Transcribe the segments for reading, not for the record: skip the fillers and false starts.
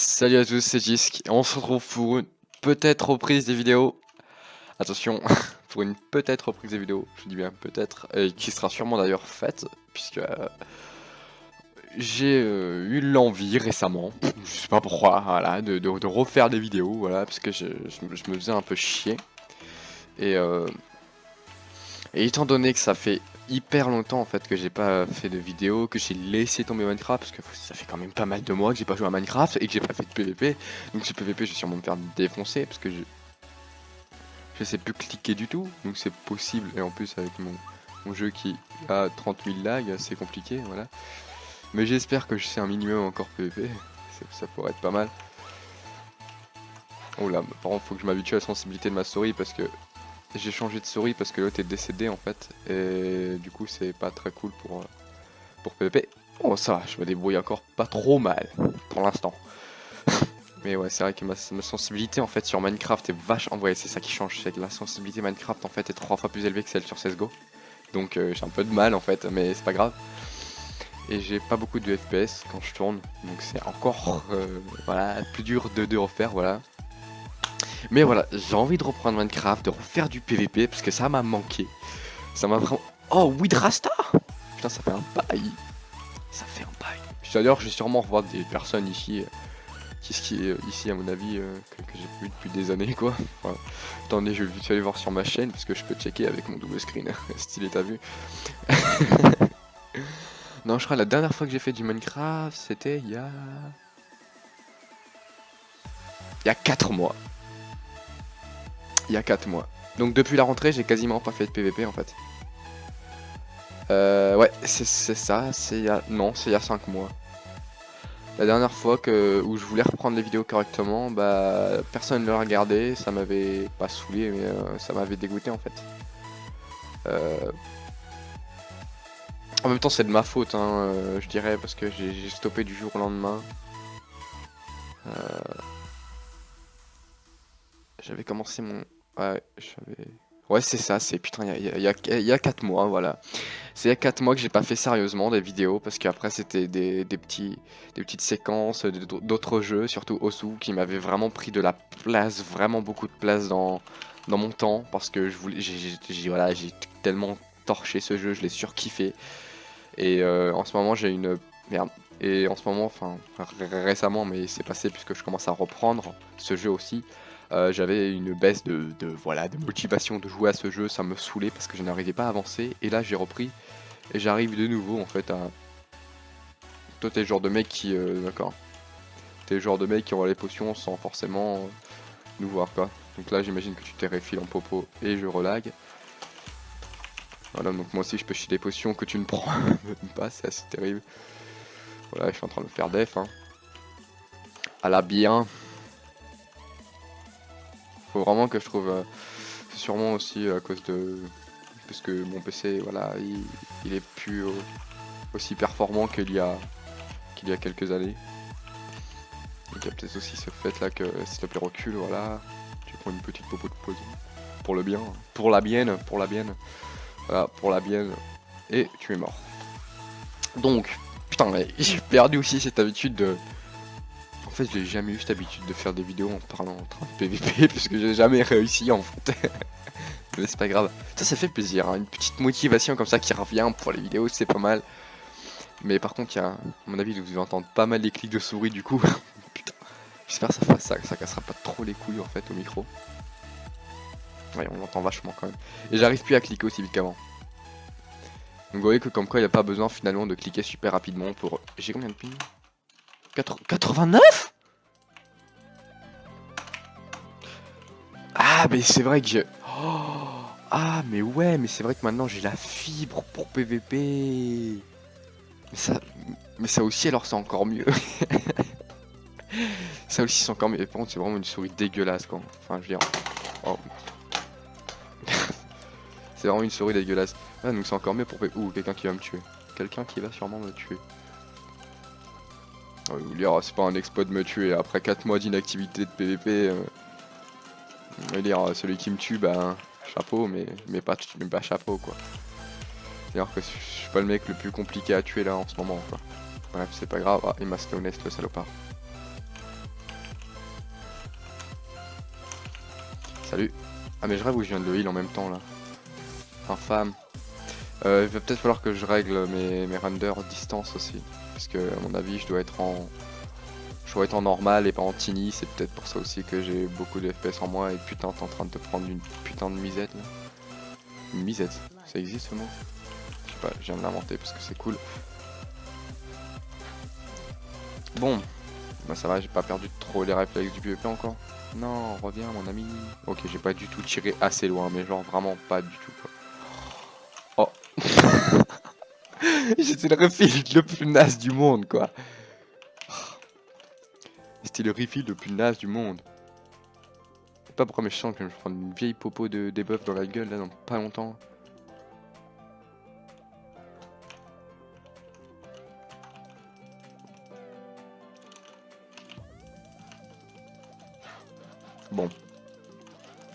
Salut à tous, c'est Jisk. Et on se retrouve pour une peut-être reprise des vidéos. Attention, pour une peut-être reprise des vidéos, je dis bien peut-être, et qui sera sûrement d'ailleurs faite, puisque j'ai eu l'envie récemment, je sais pas pourquoi, voilà, de refaire des vidéos, voilà, parce que je me faisais un peu chier. Et, et étant donné que ça fait hyper longtemps en fait que j'ai pas fait de vidéos, que j'ai laissé tomber Minecraft, parce que ça fait quand même pas mal de mois que j'ai pas joué à Minecraft et que j'ai pas fait de PVP, donc ce PVP je vais sûrement me faire défoncer parce que je sais plus cliquer du tout, donc c'est possible, et en plus avec mon jeu qui a 30 000 lags, c'est compliqué, voilà. Mais j'espère que je sais un minimum encore PVP, ça pourrait être pas mal. Oh là, par contre faut que je m'habitue à la sensibilité de ma souris parce que j'ai changé de souris parce que l'autre est décédé en fait, et du coup c'est pas très cool pour PvP. Oh ça va, je me débrouille encore pas trop mal pour l'instant. Mais ouais, c'est vrai que ma sensibilité en fait sur Minecraft est vachement... En vrai, c'est ça qui change, c'est que la sensibilité Minecraft en fait est 3 fois plus élevée que celle sur CSGO. Donc j'ai un peu de mal en fait, mais c'est pas grave. Et j'ai pas beaucoup de FPS quand je tourne, donc c'est encore voilà, plus dur de refaire, voilà. Mais voilà, j'ai envie de reprendre Minecraft, de refaire du PVP, parce que ça m'a manqué. Ça m'a vraiment... Oh, Widrasta! Putain, ça fait un bail. Ça fait un bail. D'ailleurs, je vais sûrement revoir des personnes ici... qui est ici à mon avis que j'ai vu depuis des années quoi. Enfin, attendez, je vais vite aller voir sur ma chaîne parce que je peux checker avec mon double screen. Stylé, t'as vu? Non, je crois que la dernière fois que j'ai fait du Minecraft c'était il y a 4 mois. Il y a 4 mois. Donc depuis la rentrée j'ai quasiment pas fait de PVP en fait. Ouais, c'est ça, c'est il y a... Non, c'est il y a 5 mois. La dernière fois où je voulais reprendre les vidéos correctement, bah personne ne le regardait, ça m'avait pas saoulé mais ça m'avait dégoûté en fait. En même temps c'est de ma faute hein, je dirais, parce que j'ai stoppé du jour au lendemain. J'avais commencé mon... Ouais, j'avais... Ouais c'est ça, c'est putain il y a 4 mois voilà. C'est il y a 4 mois que j'ai pas fait sérieusement des vidéos parce qu'après c'était des petites séquences d'autres jeux, surtout Osu qui m'avait vraiment pris de la place, vraiment beaucoup de place dans mon temps parce que je voulais, voilà, j'ai tellement torché ce jeu, je l'ai surkiffé. Et en ce moment j'ai une... Merde. Et en ce moment, enfin récemment, mais c'est passé puisque je commence à reprendre ce jeu aussi. J'avais une baisse voilà, de motivation de jouer à ce jeu, ça me saoulait parce que je n'arrivais pas à avancer. Et là j'ai repris et j'arrive de nouveau en fait à... Toi t'es le genre de mec qui... D'accord. T'es le genre de mec qui envoie les potions sans forcément nous voir quoi. Donc là j'imagine que tu t'es refill en popo et je relag. Voilà, donc moi aussi je peux chier des potions que tu ne prends pas, c'est assez terrible. Voilà, je suis en train de faire def hein. À la bien. Faut vraiment que je trouve... c'est sûrement aussi à cause de... Parce que mon PC, voilà, il est plus aussi performant qu'il y a quelques années. Donc il y a peut-être aussi ce fait là que s'il te plaît recule, voilà. Tu prends une petite popo de pause. Pour le bien. Pour la bienne. Voilà, pour la bienne. Et tu es mort. Donc, putain, j'ai perdu aussi cette habitude de... En fait, j'ai jamais eu cette habitude de faire des vidéos en parlant en train de PVP, parce que j'ai jamais réussi en fait. Mais c'est pas grave. Ça fait plaisir, hein. Une petite motivation comme ça qui revient pour les vidéos, c'est pas mal. Mais par contre, à mon avis, vous allez entendre pas mal les clics de souris du coup. Putain, j'espère que ça cassera pas trop les couilles en fait au micro. Ouais, on l'entend vachement quand même. Et j'arrive plus à cliquer aussi vite qu'avant. Donc vous voyez que comme quoi il n'y a pas besoin finalement de cliquer super rapidement pour... J'ai combien de ping 89. Ah mais c'est vrai que je... Oh, ah mais ouais, mais c'est vrai que maintenant j'ai la fibre pour PVP. Mais ça aussi alors c'est encore mieux. Ça aussi c'est encore mieux. Par contre c'est vraiment une souris dégueulasse quoi. Enfin je veux dire... Oh. C'est vraiment une souris dégueulasse. Ah donc c'est encore mieux pour... Ouh, quelqu'un qui va me tuer. Quelqu'un qui va sûrement me tuer. C'est pas un exploit de me tuer. Après 4 mois d'inactivité de PVP... celui qui me tue, bah... Chapeau, mais pas chapeau quoi. C'est-à-dire que je suis pas le mec le plus compliqué à tuer là en ce moment quoi. Bref, c'est pas grave. Ah, il m'a stoné le salopard. Salut. Ah mais je rêve où je viens de le heal en même temps là. Infâme. Il va peut-être falloir que je règle mes renders distance aussi. Parce que à mon avis je dois être en normal et pas en tiny. C'est peut-être pour ça aussi que j'ai beaucoup de FPS en moins. Et putain t'es en train de te prendre une putain de misette là. Une misette, ça existe ce mot? Je sais pas, je viens de l'inventer parce que c'est cool. Bon, bah ça va, j'ai pas perdu trop les réflexes du PvP encore. Non, reviens mon ami. Ok, j'ai pas du tout tiré assez loin, mais genre vraiment pas du tout quoi. Oh. J'étais le refill le plus naze du monde quoi. C'était le refill le plus naze du monde. Je sais pas pourquoi mais je sens que je vais me prendre une vieille popo de debuff dans la gueule là dans pas longtemps. Bon.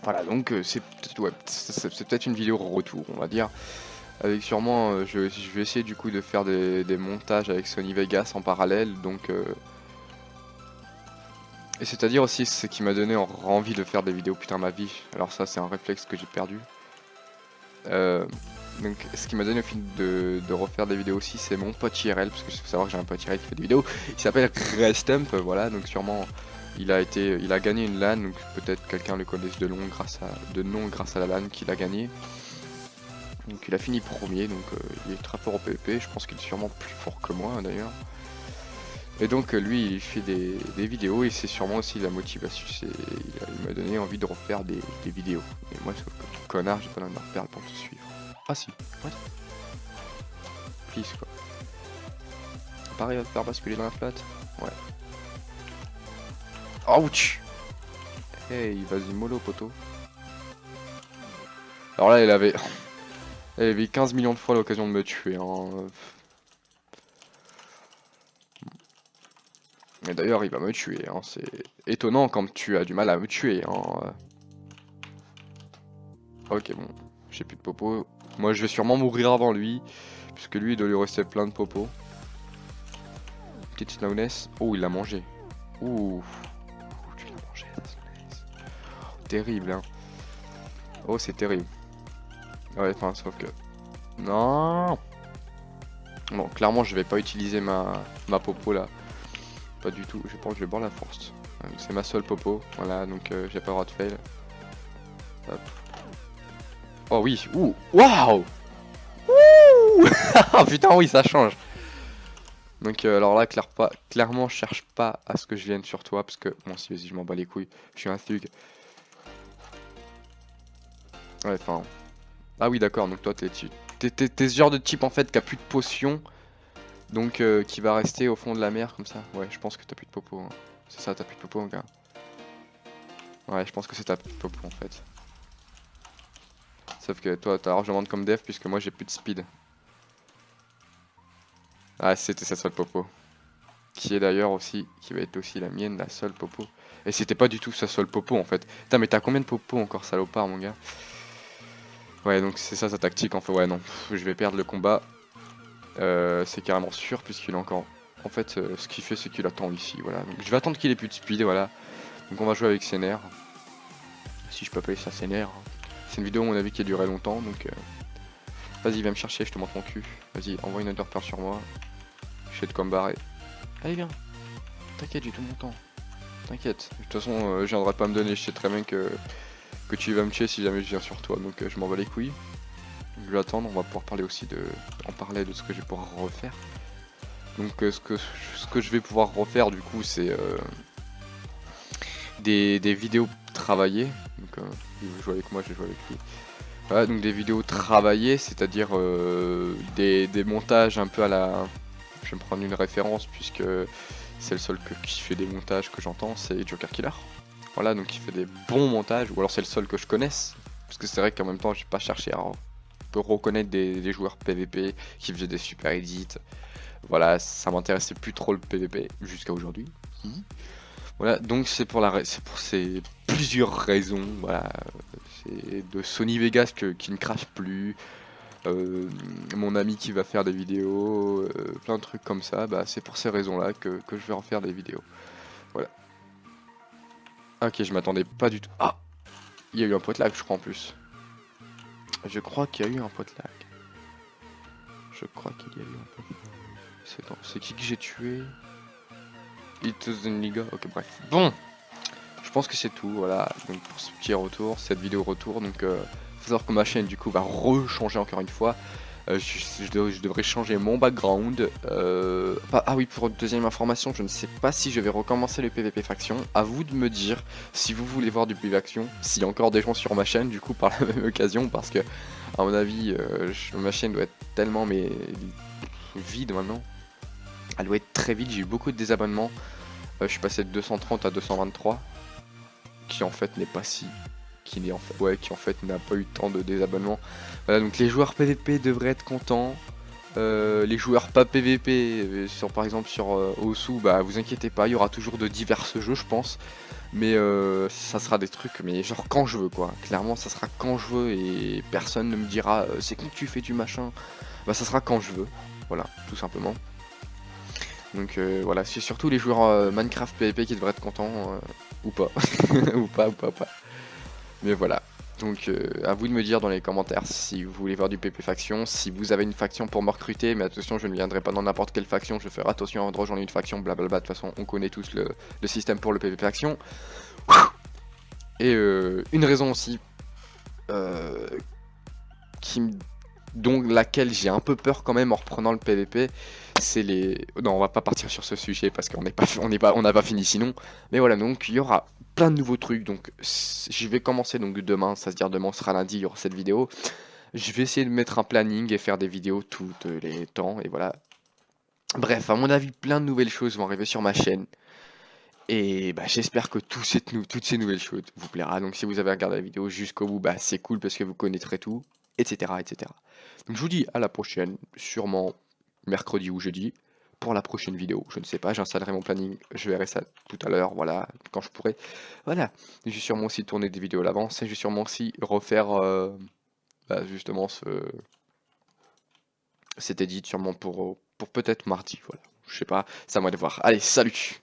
Voilà, donc c'est peut-être ouais, c'est peut-être une vidéo retour, on va dire. Avec sûrement, je vais essayer du coup de faire des montages avec Sony Vegas en parallèle, donc... Et c'est-à-dire aussi ce qui m'a donné envie de faire des vidéos, putain ma vie, alors ça c'est un réflexe que j'ai perdu. Donc ce qui m'a donné envie de refaire des vidéos aussi, c'est mon pote IRL, parce que il faut savoir que j'ai un pote IRL qui fait des vidéos, il s'appelle Restump, voilà, donc sûrement... Il a gagné une LAN, donc peut-être quelqu'un le connaisse de nom grâce à la LAN qu'il a gagné. Donc il a fini premier, donc il est très fort au PvP, je pense qu'il est sûrement plus fort que moi d'ailleurs. Et donc lui il fait des vidéos et c'est sûrement aussi la motivation, il m'a donné envie de refaire des vidéos. Et moi sauf que connard j'ai pas l'envie de me reperdre pour te suivre. Ah si, what? Please quoi. Pareil à te faire basculer dans la flotte? Ouais. Ouch! Hey, vas-y mollo poteau. Alors là, elle avait 15 millions de fois l'occasion de me tuer. Hein. Et d'ailleurs, il va me tuer. Hein. C'est étonnant quand tu as du mal à me tuer. Hein. Ok, bon. J'ai plus de popo. Moi, je vais sûrement mourir avant lui. Puisque lui, il doit lui rester plein de popo. Petite slowness. Oh, il l'a mangé. Ouh. Tu l'as mangé, la slowness. Oh, terrible, hein. Oh, c'est terrible. Ouais, enfin, sauf que... Non. Bon, clairement, je vais pas utiliser ma popo, là. Pas du tout. Je pense que je vais boire la force. C'est ma seule popo. Voilà, donc j'ai pas le droit de fail. Hop. Oh oui. Ouh. Waouh. Ouh. Ah putain, oui, ça change. Donc alors là, clairement, je cherche pas à ce que je vienne sur toi. Parce que, bon, si, vas-y, je m'en bats les couilles. Je suis un thug. Ouais, enfin... Ah oui, d'accord, donc toi, t'es ce genre de type, en fait, qui a plus de potions. Donc, qui va rester au fond de la mer, comme ça. Ouais, je pense que t'as plus de popo. Hein. C'est ça, t'as plus de popo, mon gars. Ouais, je pense que c'est ta popo, en fait. Sauf que toi, t'as largement comme def, puisque moi, j'ai plus de speed. Ah, c'était sa seule popo. Qui est d'ailleurs aussi, qui va être aussi la mienne, la seule popo. Et c'était pas du tout sa seule popo, en fait. Putain, mais t'as combien de popo encore, salopard, mon gars? Ouais, donc c'est ça sa tactique, en fait. Ouais, non, je vais perdre le combat. C'est carrément sûr, puisqu'il est encore... En fait, ce qu'il fait, c'est qu'il attend ici, voilà. Donc je vais attendre qu'il ait plus de speed, voilà. Donc on va jouer avec ses nerfs. Si je peux appeler ça ses nerfs. C'est une vidéo, à mon avis, qui a duré longtemps, donc... Vas-y, viens me chercher, je te montre mon cul. Vas-y, envoie une underpearl sur moi. Je sais de quoi me barrer. Allez, viens. T'inquiète, j'ai tout mon temps. T'inquiète. De toute façon, je viendrai pas me donner. Je sais très bien que tu vas me tuer si jamais je viens sur toi. Donc je m'en bats les couilles. Je vais attendre. On va pouvoir parler aussi de... En parler de ce que je vais pouvoir refaire. Donc ce que je vais pouvoir refaire, du coup, c'est... des vidéos travaillées. Donc il veut jouer avec moi, je vais jouer avec lui. Voilà, donc des vidéos travaillées, c'est-à-dire des montages un peu à la... Je vais me prendre une référence puisque c'est le seul qui fait des montages que j'entends, c'est Joker Killer. Voilà, donc il fait des bons montages, ou alors c'est le seul que je connaisse. Parce que c'est vrai qu'en même temps, j'ai pas cherché à reconnaître des joueurs PVP qui faisaient des super edits. Voilà, ça m'intéressait plus trop le PVP jusqu'à aujourd'hui. Voilà, donc c'est pour ces plusieurs raisons. Voilà, c'est de Sony Vegas qui ne crache plus. Mon ami qui va faire des vidéos, plein de trucs comme ça, bah c'est pour ces raisons-là que je vais en faire des vidéos. Voilà. Ok, je m'attendais pas du tout. Ah! Il y a eu un potlag, je crois, en plus. Je crois qu'il y a eu un potlag. Je crois qu'il y a eu un potlag. C'est qui que j'ai tué? It was in Liga. Ok, bref. Bon, je pense que c'est tout, voilà. Donc pour ce petit retour, cette vidéo retour. Donc, faut savoir que ma chaîne, du coup, va rechanger encore une fois. Je devrais changer mon background. Ah oui, pour une deuxième information, je ne sais pas si je vais recommencer le PVP faction. À vous de me dire si vous voulez voir du PVP faction, s'il y a encore des gens sur ma chaîne, du coup, par la même occasion, parce que, à mon avis, ma chaîne doit être tellement vide maintenant. Elle doit être très vide. J'ai eu beaucoup de désabonnements. Je suis passé de 230 à 223, qui en fait n'est pas si qui en fait n'a pas eu tant de désabonnements. Voilà, donc les joueurs PVP devraient être contents. Les joueurs pas PVP, par exemple sur Osu, bah vous inquiétez pas, il y aura toujours de divers jeux, je pense. Mais ça sera des trucs, mais genre quand je veux, quoi. Clairement, ça sera quand je veux et personne ne me dira c'est quand tu fais du machin. Bah ça sera quand je veux, voilà, tout simplement. Donc voilà, c'est surtout les joueurs Minecraft PVP qui devraient être contents, ou pas. ou pas. Mais voilà. Donc à vous de me dire dans les commentaires si vous voulez voir du PvP faction, si vous avez une faction pour me recruter, mais attention, je ne viendrai pas dans n'importe quelle faction, je ferai attention avant de rejoindre une faction, blablabla, de toute façon on connaît tous le système pour le PvP faction. Et une raison aussi, dont laquelle j'ai un peu peur quand même en reprenant le PvP, c'est les... Non, on va pas partir sur ce sujet parce qu'on n'a pas fini sinon. Mais voilà, donc il y aura plein de nouveaux trucs. Donc je vais commencer donc demain, ça se dire demain sera lundi, il y aura cette vidéo. Je vais essayer de mettre un planning et faire des vidéos tous les temps et voilà. Bref, à mon avis, plein de nouvelles choses vont arriver sur ma chaîne. Et bah, j'espère que toutes ces nouvelles choses vous plaira. Donc si vous avez regardé la vidéo jusqu'au bout, bah, c'est cool parce que vous connaîtrez tout, etc., etc. Donc je vous dis à la prochaine, sûrement mercredi ou jeudi, pour la prochaine vidéo. Je ne sais pas, j'installerai mon planning, je verrai ça tout à l'heure, voilà, quand je pourrai. Voilà, je vais sûrement aussi tourner des vidéos à l'avance et je vais sûrement aussi refaire justement cet edit sûrement pour peut-être mardi, voilà. Je sais pas, c'est à moi de voir. Allez, salut!